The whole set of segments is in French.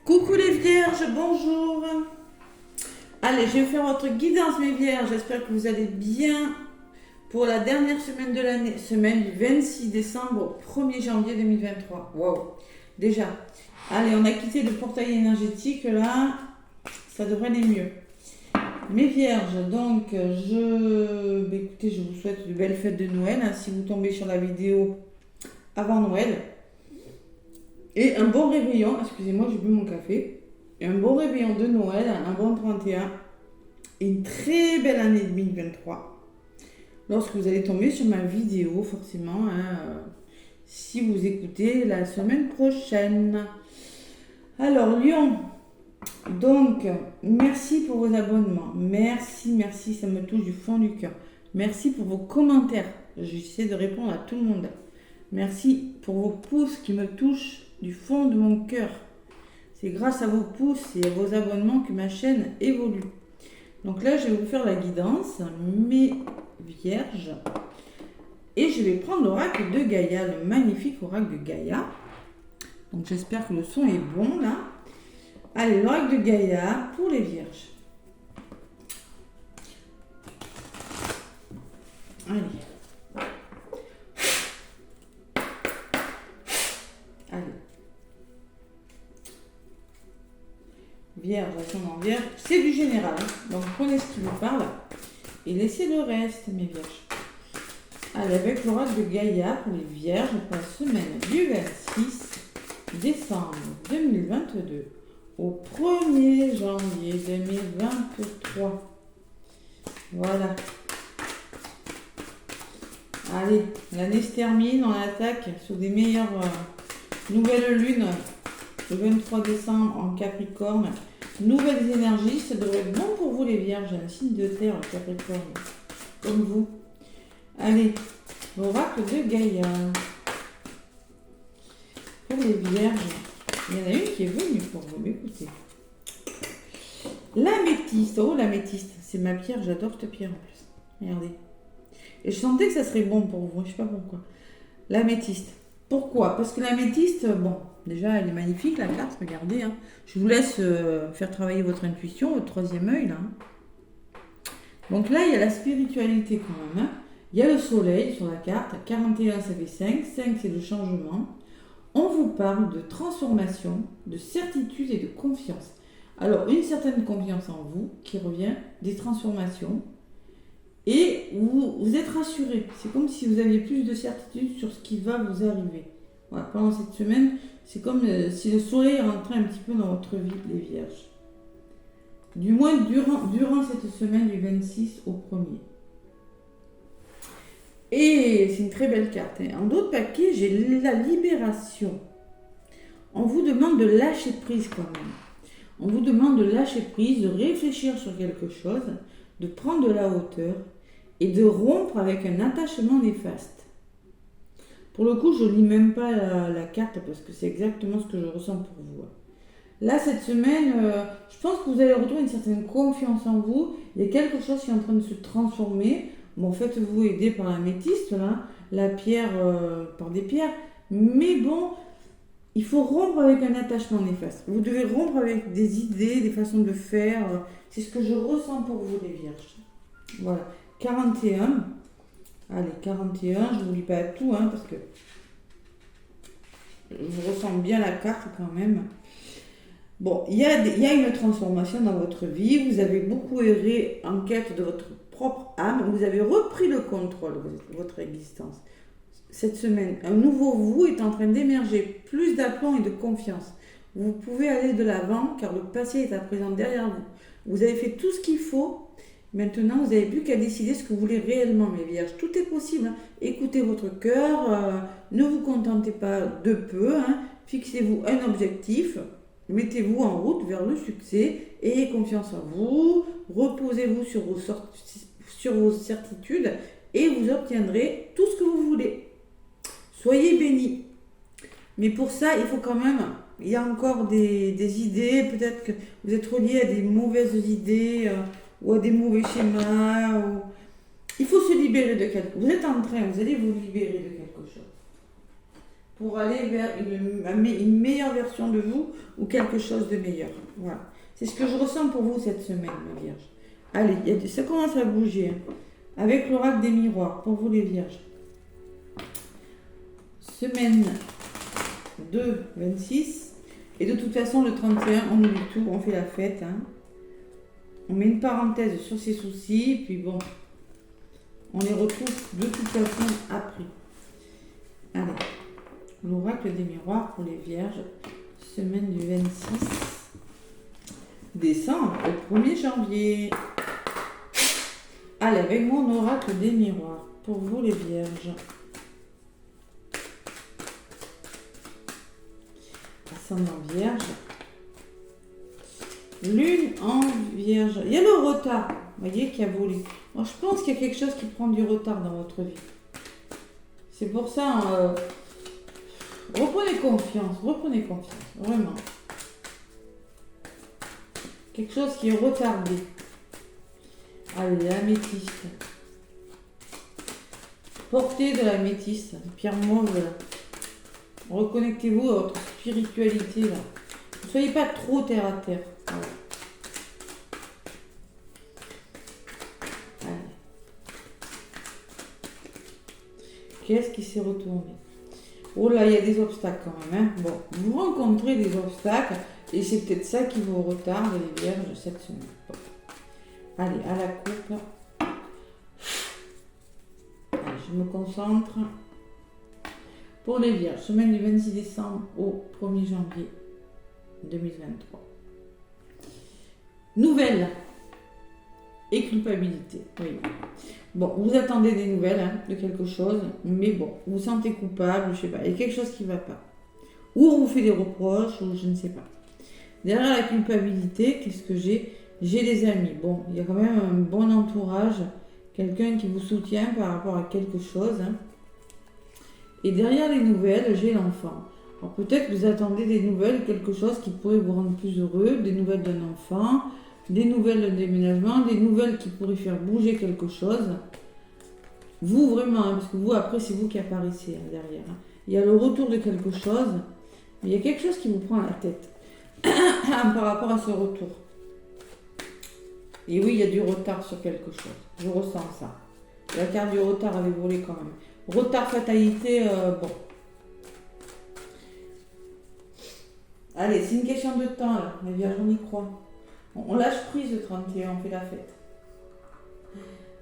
Coucou les vierges, bonjour. Allez, je vais faire votre guidance mes vierges. J'espère que vous allez bien pour la dernière semaine de l'année, semaine du 26 décembre au 1er janvier 2023. Waouh, déjà. Allez, on a quitté le portail énergétique là, ça devrait aller mieux. Mes vierges, donc écoutez, je vous souhaite de belles fêtes de Noël hein, si vous tombez sur la vidéo avant Noël. Et un bon réveillon, excusez-moi, j'ai bu mon café. Et un bon réveillon de Noël, un bon 31 et une très belle année 2023. Lorsque vous allez tomber sur ma vidéo, forcément, si vous écoutez la semaine prochaine. Alors, Lion, donc, merci pour vos abonnements. Merci, ça me touche du fond du cœur. Merci pour vos commentaires. J'essaie de répondre à tout le monde. Merci pour vos pouces qui me touchent du fond de mon cœur. C'est grâce à vos pouces et à vos abonnements que ma chaîne évolue. Donc là, je vais vous faire la guidance, mes vierges. Et je vais prendre l'oracle de Gaïa, le magnifique oracle de Gaïa. Donc j'espère que le son est bon là. Allez, l'oracle de Gaïa pour les vierges. Allez. Vierge, ascendant vierge, c'est du général. Donc prenez ce qui vous parle et laissez le reste, mes vierges. Allez, avec l'oracle de Gaïa pour les vierges pour la semaine du 26 décembre 2022 au 1er janvier 2023. Voilà. Allez, l'année se termine, on attaque sur des meilleures nouvelles lunes. Le 23 décembre en Capricorne, nouvelles énergies, ça devrait être bon pour vous les vierges, un signe de terre, le Capricorne, comme vous. Allez, l'oracle de Gaïa. Pour les vierges, il y en a une qui est venue pour vous, écoutez. L'améthyste, oh l'améthyste, c'est ma pierre, j'adore cette pierre en plus. Regardez. Et je sentais que ça serait bon pour vous, je ne sais pas pourquoi. L'améthyste. Pourquoi? Parce que l'améthyste, bon, déjà elle est magnifique la carte, regardez. Hein. Je vous laisse faire travailler votre intuition, votre troisième œil là. Hein. Donc là, il y a la spiritualité quand même. Hein. Il y a le soleil sur la carte, 41 ça fait 5, 5 c'est le changement. On vous parle de transformation, de certitude et de confiance. Alors, une certaine confiance en vous qui revient, des transformations. Et vous êtes rassuré. C'est comme si vous aviez plus de certitude sur ce qui va vous arriver. Voilà, pendant cette semaine, c'est comme si le soleil rentrait un petit peu dans votre vie, les vierges. Du moins, durant cette semaine du 26 au 1er. Et c'est une très belle carte. Hein. En d'autres paquets, j'ai la libération. On vous demande de lâcher prise quand même. On vous demande de lâcher prise, de réfléchir sur quelque chose, de prendre de la hauteur et de rompre avec un attachement néfaste. Pour le coup, je ne lis même pas la carte parce que c'est exactement ce que je ressens pour vous. Là, cette semaine, je pense que vous allez retrouver une certaine confiance en vous. Il y a quelque chose qui est en train de se transformer. Bon, faites-vous aider par l'améthyste, là, la pierre par des pierres. Mais bon, il faut rompre avec un attachement néfaste. Vous devez rompre avec des idées, des façons de faire. C'est ce que je ressens pour vous, les vierges. Voilà. 41. Allez, 41. Je ne vous lis pas tout, hein, parce que je ressens bien la carte quand même. Bon, il y a une transformation dans votre vie. Vous avez beaucoup erré en quête de votre propre âme. Vous avez repris le contrôle de votre existence. Cette semaine, un nouveau vous est en train d'émerger. Plus d'aplomb et de confiance. Vous pouvez aller de l'avant car le passé est à présent derrière vous. Vous avez fait tout ce qu'il faut. Maintenant, vous n'avez plus qu'à décider ce que vous voulez réellement, mes vierges. Tout est possible. Hein. Écoutez votre cœur. Ne vous contentez pas de peu. Hein. Fixez-vous un objectif. Mettez-vous en route vers le succès. Ayez confiance en vous. Reposez-vous sur vos certitudes. Et vous obtiendrez tout ce que vous voulez. Soyez bénis. Mais pour ça, il faut quand même... Il y a encore des idées. Peut-être que vous êtes relié à des mauvaises idées... ou à des mauvais schémas. Il faut se libérer de quelque chose. Vous êtes en train, vous allez vous libérer de quelque chose. pour aller vers une meilleure version de vous ou quelque chose de meilleur. Voilà. C'est ce que je ressens pour vous cette semaine, mes vierges. Allez, ça commence à bouger. Hein. Avec l'oracle des miroirs, pour vous les vierges. Semaine 2, 26. Et de toute façon, le 31, on oublie tout, on fait la fête. Hein. On met une parenthèse sur ces soucis, puis bon, on les retrouve de toute façon après. Allez, l'oracle des miroirs pour les vierges, semaine du 26 décembre au 1er janvier. Allez, avec mon oracle des miroirs, pour vous les vierges. Ascendant vierge. Lune en vierge. Il y a le retard, vous voyez, qui a volé. Moi, je pense qu'il y a quelque chose qui prend du retard dans votre vie. C'est pour ça, reprenez confiance, vraiment. Quelque chose qui est retardé. Allez, l'améthyste. Portez de l'améthyste, pierre mauve là. Reconnectez-vous à votre spiritualité là. Ne soyez pas trop terre à terre. Voilà. Allez. Qu'est-ce qui s'est retourné? Oh là, il y a des obstacles quand même. Hein. Bon, vous rencontrez des obstacles et c'est peut-être ça qui vous retarde les vierges cette semaine. Bon. Allez, à la coupe. Allez, je me concentre. Pour les vierges, semaine du 26 décembre au 1er janvier 2023. Nouvelles et culpabilité. Oui. Bon, vous attendez des nouvelles hein, de quelque chose, mais bon, vous vous sentez coupable, je sais pas, il y a quelque chose qui ne va pas. Ou on vous fait des reproches, ou je ne sais pas. Derrière la culpabilité, qu'est-ce que j'ai? J'ai des amis. Bon, il y a quand même un bon entourage, quelqu'un qui vous soutient par rapport à quelque chose. Hein. Et derrière les nouvelles, j'ai l'enfant. Alors peut-être que vous attendez des nouvelles, quelque chose qui pourrait vous rendre plus heureux, des nouvelles d'un enfant, des nouvelles d'un déménagement, des nouvelles qui pourraient faire bouger quelque chose. Vous vraiment, hein, parce que vous après c'est vous qui apparaissez hein, derrière. Hein. Il y a le retour de quelque chose, mais il y a quelque chose qui vous prend la tête par rapport à ce retour. Et oui, il y a du retard sur quelque chose. Je ressens ça. La carte du retard avait volé quand même. Retard, fatalité, bon. Allez, c'est une question de temps, là. Les vierges, on y croit. On lâche prise le 31, on fait la fête.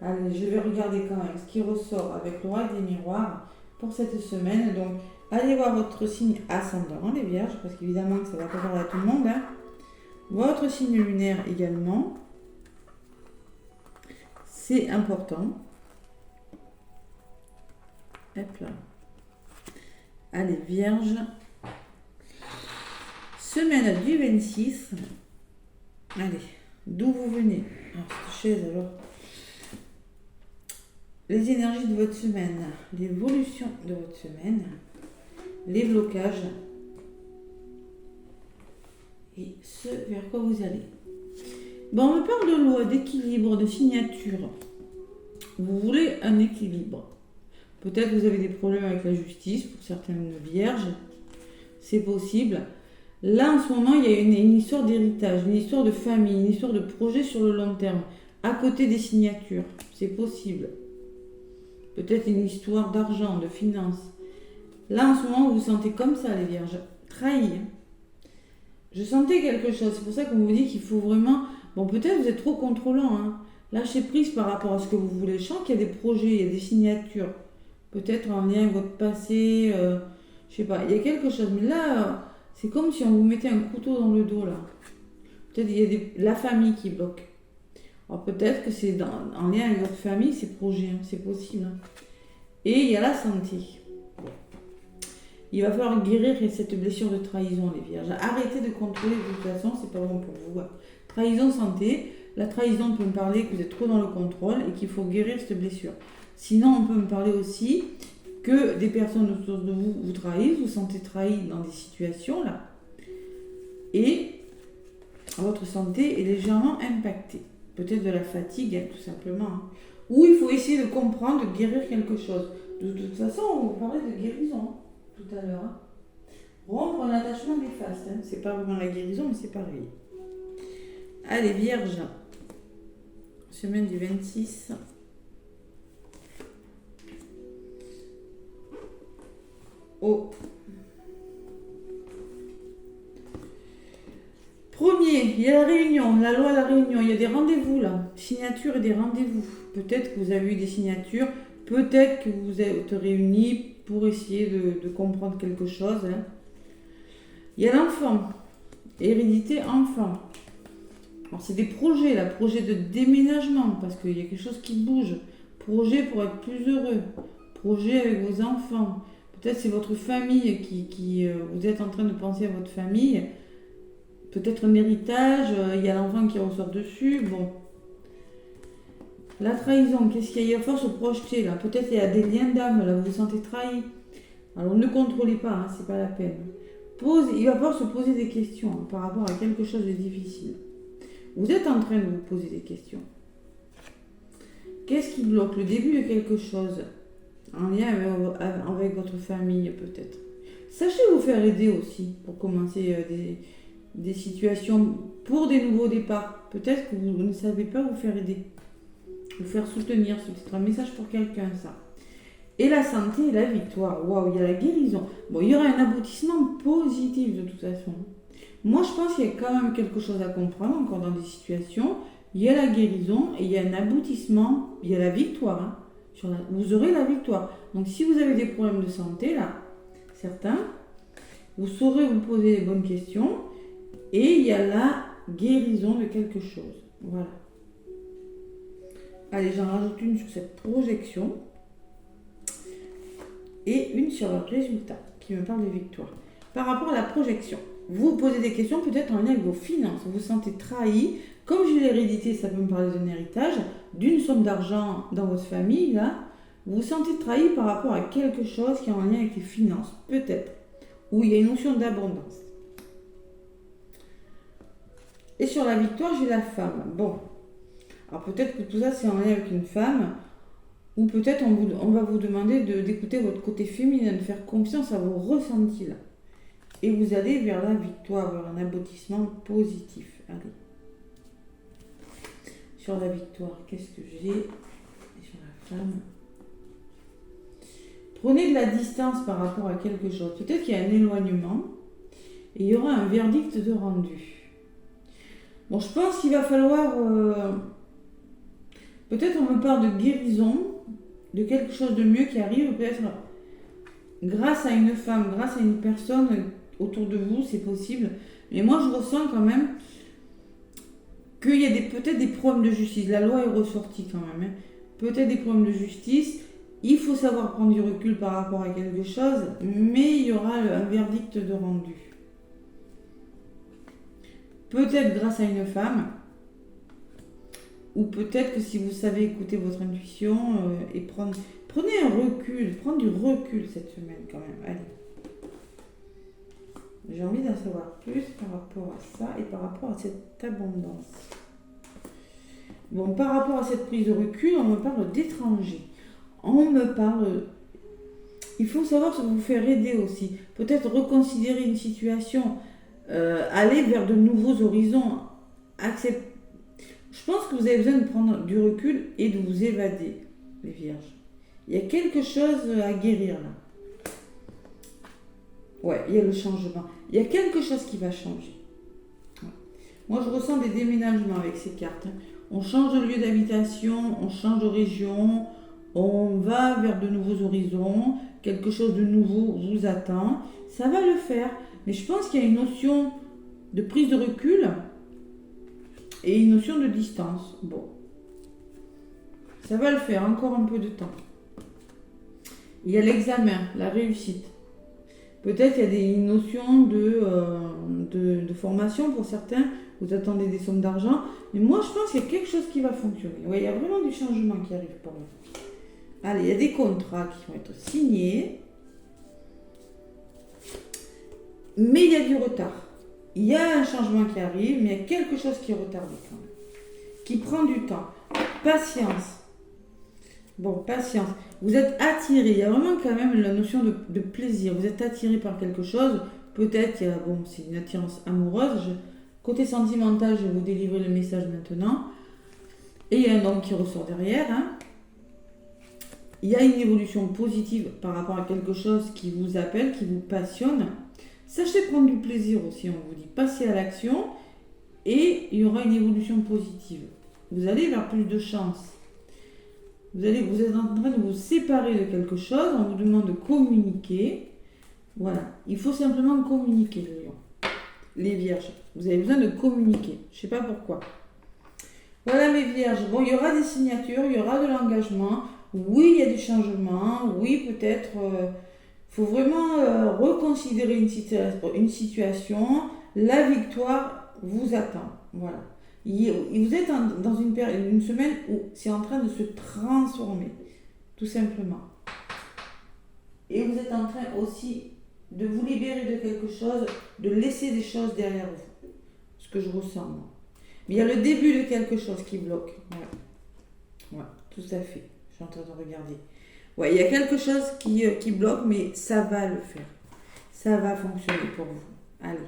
Allez, je vais regarder quand même ce qui ressort avec l'oracle des miroirs pour cette semaine. Donc, allez voir votre signe ascendant, les vierges, parce qu'évidemment, ça va pas parler à tout le monde. Hein. Votre signe lunaire également. C'est important. Hop là. Allez, vierge. Semaine du 26. Allez, d'où vous venez? Alors, cette chaise alors. Les énergies de votre semaine, l'évolution de votre semaine, les blocages et ce vers quoi vous allez. Bon, on me parle de loi, d'équilibre, de signature. Vous voulez un équilibre. Peut-être que vous avez des problèmes avec la justice pour certaines vierges. C'est possible. Là, en ce moment, il y a une histoire d'héritage, une histoire de famille, une histoire de projet sur le long terme, à côté des signatures. C'est possible. Peut-être une histoire d'argent, de finances. Là, en ce moment, vous vous sentez comme ça, les vierges, trahis. Je sentais quelque chose. C'est pour ça qu'on vous dit qu'il faut vraiment... Bon, peut-être vous êtes trop contrôlant. Hein. Lâchez prise par rapport à ce que vous voulez. Je sens qu'il y a des projets, il y a des signatures. Peut-être en lien avec votre passé. Je sais pas, il y a quelque chose. Mais là, c'est comme si on vous mettait un couteau dans le dos, là. Peut-être il y a la famille qui bloque. Alors peut-être que c'est en lien avec votre famille, ces projets, hein, c'est possible. Hein. Et il y a la santé. Il va falloir guérir cette blessure de trahison, les vierges. Arrêtez de contrôler, de toute façon, c'est pas bon pour vous. Hein. Trahison, santé. La trahison peut me parler que vous êtes trop dans le contrôle et qu'il faut guérir cette blessure. Sinon, on peut me parler aussi que des personnes autour de vous vous trahissent, vous vous sentez trahi dans des situations là. Et votre santé est légèrement impactée. Peut-être de la fatigue, hein, tout simplement. Hein. Ou il faut essayer de comprendre, de guérir quelque chose. De toute façon, on va parler de guérison. tout à l'heure. Hein. Rompre un attachement néfaste. Hein. C'est pas vraiment la guérison, mais c'est pareil. Allez, Vierge. Semaine du 26. Oh. Premier, il y a la réunion, la loi à la réunion, il y a des rendez-vous là, signature et des rendez-vous. Peut-être que vous avez eu des signatures, peut-être que vous êtes réunis pour essayer de comprendre quelque chose. Hein. Il y a l'enfant, hérédité enfant. Alors c'est des projets là, projets de déménagement, parce qu'il y a quelque chose qui bouge. Projet pour être plus heureux, projet avec vos enfants. Peut-être c'est votre famille qui vous êtes en train de penser à votre famille. Peut-être un héritage, il y a l'enfant qui ressort dessus, bon. La trahison, qu'est-ce qu'il y a? Il va falloir se projeter là. Peut-être il y a des liens d'âme, là, vous vous sentez trahi. Alors ne contrôlez pas, hein, c'est pas la peine. Il va falloir se poser des questions hein, par rapport à quelque chose de difficile. Vous êtes en train de vous poser des questions. Qu'est-ce qui bloque le début de quelque chose? En lien avec votre famille peut-être. Sachez vous faire aider aussi pour commencer des situations pour des nouveaux départs. Peut-être que vous ne savez pas vous faire aider, vous faire soutenir. C'est peut-être un message pour quelqu'un, ça. Et la santé et la victoire. Waouh, il y a la guérison. Bon, il y aura un aboutissement positif de toute façon. Moi, je pense qu'il y a quand même quelque chose à comprendre encore dans des situations. Il y a la guérison et il y a un aboutissement. Il y a la victoire. Hein. Vous aurez la victoire. Donc, si vous avez des problèmes de santé, là, certains, vous saurez vous poser les bonnes questions. Et il y a la guérison de quelque chose. Voilà. Allez, j'en rajoute une sur cette projection. Et une sur le résultat, qui me parle de victoire. Par rapport à la projection, vous vous posez des questions peut-être en lien avec vos finances. Vous vous sentez trahi. Comme j'ai l'hérédité, ça peut me parler d'un héritage, d'une somme d'argent dans votre famille, là. Vous vous sentez trahi par rapport à quelque chose qui est en lien avec les finances, peut-être. Où il y a une notion d'abondance. Et sur la victoire, j'ai la femme. Bon. Alors peut-être que tout ça, c'est en lien avec une femme. Ou peut-être on va vous demander d'écouter votre côté féminin, de faire confiance à vos ressentis là. Et vous allez vers la victoire, vers un aboutissement positif. Allez. Sur la victoire, qu'est-ce que j'ai? Et sur la femme. Prenez de la distance par rapport à quelque chose. Peut-être qu'il y a un éloignement. Et il y aura un verdict de rendu. Bon, je pense qu'il va falloir... peut-être on me parle de guérison, de quelque chose de mieux qui arrive, peut-être grâce à une femme, grâce à une personne autour de vous, c'est possible. Mais moi, je ressens quand même qu'il y a peut-être des problèmes de justice. La loi est ressortie quand même. Hein. Peut-être des problèmes de justice. Il faut savoir prendre du recul par rapport à quelque chose, mais il y aura un verdict de rendu. Peut-être grâce à une femme, ou peut-être que si vous savez écouter votre intuition et prenez un recul, prendre du recul cette semaine quand même. Allez. J'ai envie d'en savoir plus par rapport à ça et par rapport à cette abondance. Bon, par rapport à cette prise de recul, on me parle d'étrangers. On me parle... Il faut savoir se vous faire aider aussi. Peut-être reconsidérer une situation, aller vers de nouveaux horizons, accepter. Je pense que vous avez besoin de prendre du recul et de vous évader, les vierges. Il y a quelque chose à guérir là. Ouais, il y a le changement. Il y a quelque chose qui va changer. Ouais. Moi, je ressens des déménagements avec ces cartes. Hein. On change de lieu d'habitation, on change de région, on va vers de nouveaux horizons, quelque chose de nouveau vous attend. Ça va le faire. Mais je pense qu'il y a une notion de prise de recul et une notion de distance. Bon. Ça va le faire, encore un peu de temps. Il y a l'examen, la réussite. Peut-être il y a des notions de formation pour certains. Vous attendez des sommes d'argent. Mais moi, je pense qu'il y a quelque chose qui va fonctionner. Ouais, il y a vraiment du changement qui arrive pour moi. Allez, il y a des contrats qui vont être signés. Mais il y a du retard. Il y a un changement qui arrive, mais il y a quelque chose qui est retardé quand même. Qui prend du temps. Patience. Bon, patience. vous êtes attiré. Il y a vraiment quand même la notion de plaisir. Vous êtes attiré par quelque chose. Peut-être qu'il y a, bon, c'est une attirance amoureuse. Côté sentimental, je vais vous délivrer le message maintenant. Et il y a un homme qui ressort derrière. Hein. Il y a une évolution positive par rapport à quelque chose qui vous appelle, qui vous passionne. Sachez prendre du plaisir aussi, on vous dit. Passez à l'action et il y aura une évolution positive. Vous allez vers plus de chance. Vous êtes en train de vous séparer de quelque chose, on vous demande de communiquer. Voilà, il faut simplement communiquer, les lions. Les vierges, vous avez besoin de communiquer. Je ne sais pas pourquoi. Voilà mes vierges, bon, il y aura des signatures, il y aura de l'engagement. Oui, il y a du changement. Oui, peut-être, faut vraiment reconsidérer une situation. La victoire vous attend. Voilà. Vous êtes dans une semaine où c'est en train de se transformer, tout simplement. Et vous êtes en train aussi de vous libérer de quelque chose, de laisser des choses derrière vous. Ce que je ressens, moi. Mais il y a le début de quelque chose qui bloque. Ouais, tout à fait. Je suis en train de regarder. Ouais, il y a quelque chose qui bloque, mais ça va le faire. Ça va fonctionner pour vous. Allez.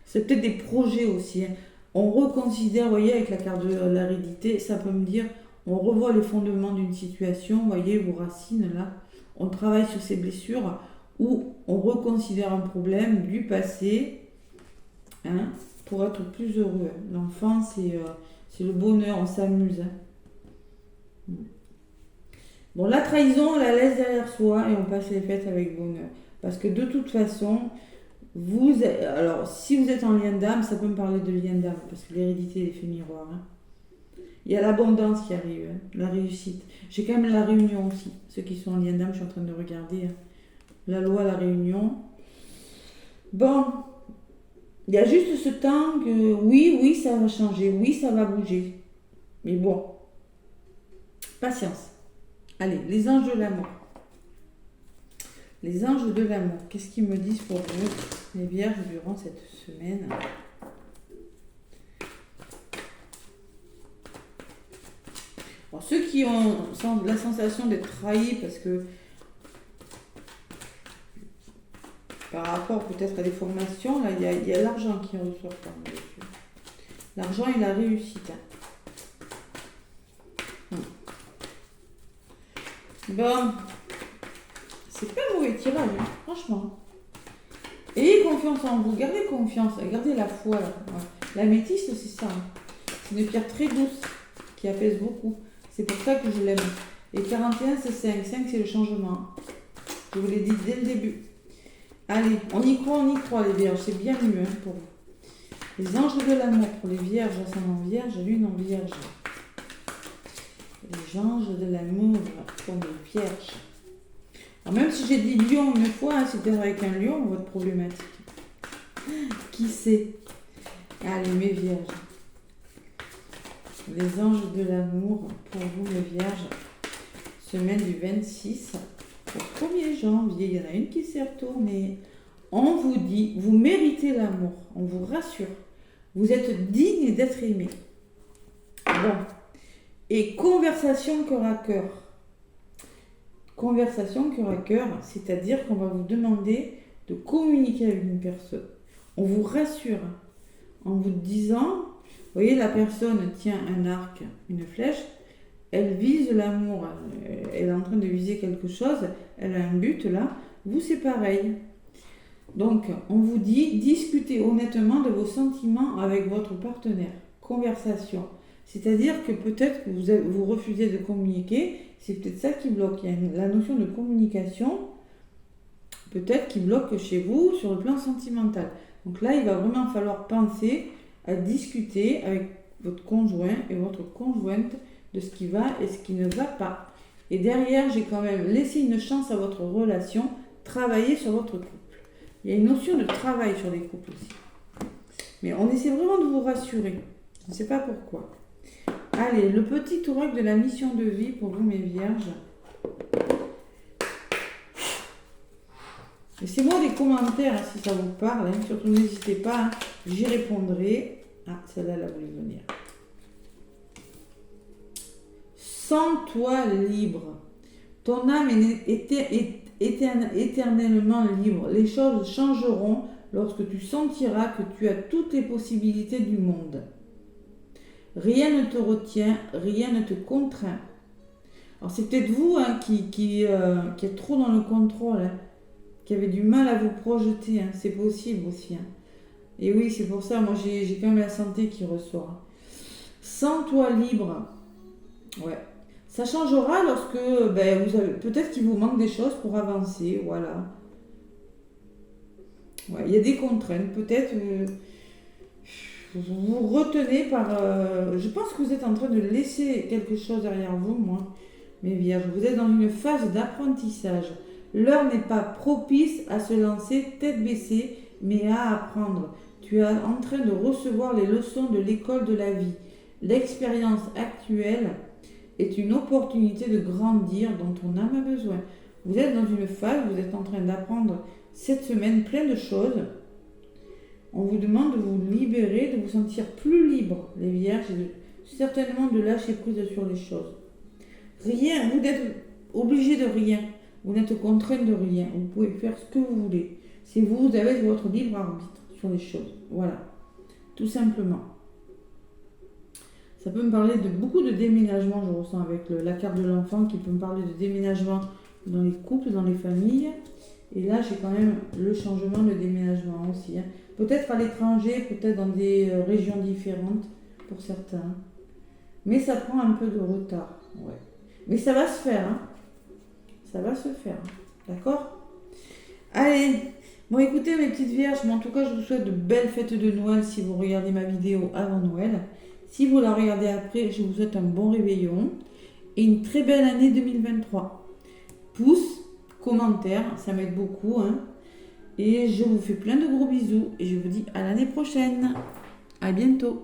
C'est peut-être des projets aussi. Hein. On reconsidère, vous voyez, avec la carte de l'hérédité, ça peut me dire, on revoit les fondements d'une situation, vous voyez, vos racines là. On travaille sur ces blessures où on reconsidère un problème du passé hein, pour être plus heureux. L'enfant, c'est le bonheur, on s'amuse. Hein. Bon, la trahison, on la laisse derrière soi et on passe les fêtes avec bonheur. Parce que de toute façon, alors si vous êtes en lien d'âme, ça peut me parler de lien d'âme, parce que l'hérédité est l'effet miroir. Hein. Il y a l'abondance qui arrive, hein, la réussite. J'ai quand même la réunion aussi. Ceux qui sont en lien d'âme, je suis en train de regarder. Hein. La loi, la réunion. Bon, il y a juste ce temps que oui, ça va changer, oui, ça va bouger. Mais bon, patience. Allez, les anges de l'amour. Les anges de l'amour, qu'est-ce qu'ils me disent pour vous, les vierges, durant cette semaine? Alors, ceux qui ont la sensation d'être trahis parce que par rapport peut-être à des formations, là, il y a l'argent qui ressort par dessus. L'argent et la réussite. Bon, c'est pas un mauvais tirage, hein, franchement. Ayez confiance en vous, gardez confiance, gardez la foi. Là. Ouais. La métiste, c'est ça. Hein. C'est une pierre très douce qui apaise beaucoup. C'est pour ça que je l'aime. Et 41, c'est 5. 5, c'est le changement. Je vous l'ai dit dès le début. Allez, on y croit, les vierges. C'est bien mieux hein, pour vous. Les anges de l'amour pour les vierges, ascendant vierge, lune en vierge. Les anges de l'amour pour les vierges. Alors même si j'ai dit lion une fois, hein, c'était avec un lion, votre problématique. Qui sait? Allez, mes vierges. Les anges de l'amour pour vous, les vierges. Semaine du 26 au 1er janvier. Il y en a une qui s'est retournée. On vous dit, vous méritez l'amour. On vous rassure. Vous êtes digne d'être aimé. Bon. Et conversation cœur à cœur. Conversation cœur à cœur, c'est-à-dire qu'on va vous demander de communiquer avec une personne. On vous rassure en vous disant, vous voyez, la personne tient un arc, une flèche, elle vise l'amour, elle est en train de viser quelque chose, elle a un but là, vous c'est pareil. Donc, on vous dit, discutez honnêtement de vos sentiments avec votre partenaire. Conversation. C'est-à-dire que peut-être que vous refusez de communiquer, c'est peut-être ça qui bloque. Il y a la notion de communication, peut-être qui bloque chez vous sur le plan sentimental. Donc là, il va vraiment falloir penser à discuter avec votre conjoint et votre conjointe de ce qui va et ce qui ne va pas. Et derrière, j'ai quand même laissé une chance à votre relation, travailler sur votre couple. Il y a une notion de travail sur les couples aussi. Mais on essaie vraiment de vous rassurer. Je ne sais pas pourquoi. Allez, le petit oracle de la mission de vie pour vous, mes vierges. Laissez-moi des commentaires hein, si ça vous parle. Hein. Surtout, n'hésitez pas, hein. J'y répondrai. Ah, celle-là, elle a voulu venir. Sens-toi libre. Ton âme est éternellement libre. Les choses changeront lorsque tu sentiras que tu as toutes les possibilités du monde. Rien ne te retient, rien ne te contraint. Alors c'est peut-être vous hein, qui êtes trop dans le contrôle, hein, qui avez du mal à vous projeter. Hein. C'est possible aussi. Hein. Et oui, c'est pour ça, moi j'ai quand même la santé qui ressort. Sens-toi libre. Ouais. Ça changera lorsque vous avez peut-être qu'il vous manque des choses pour avancer. Voilà. Ouais, il y a des contraintes. Peut-être vous vous retenez par... je pense que vous êtes en train de laisser quelque chose derrière vous, moi. Mes vierges, vous êtes dans une phase d'apprentissage. L'heure n'est pas propice à se lancer tête baissée, mais à apprendre. Tu es en train de recevoir les leçons de l'école de la vie. L'expérience actuelle est une opportunité de grandir dont ton âme a besoin. Vous êtes dans une phase, vous êtes en train d'apprendre cette semaine plein de choses. On vous demande de vous libérer, de vous sentir plus libre, les vierges, et certainement de lâcher prise sur les choses. Rien, vous n'êtes obligé de rien, vous n'êtes contraint de rien, vous pouvez faire ce que vous voulez. C'est vous, vous avez votre libre arbitre sur les choses, voilà, tout simplement. Ça peut me parler de beaucoup de déménagements, je ressens avec la carte de l'enfant qui peut me parler de déménagement dans les couples, dans les familles. Et là, j'ai quand même le changement de déménagement aussi. Hein. Peut-être à l'étranger, peut-être dans des régions différentes pour certains. Mais ça prend un peu de retard. Ouais. Mais ça va se faire. Hein. Ça va se faire. D'accord ? Allez. Bon, écoutez mes petites vierges, mais en tout cas, je vous souhaite de belles fêtes de Noël si vous regardez ma vidéo avant Noël. Si vous la regardez après, je vous souhaite un bon réveillon et une très belle année 2023. Pouce, commentaire, ça m'aide beaucoup. Hein. Et je vous fais plein de gros bisous et je vous dis à l'année prochaine. À bientôt.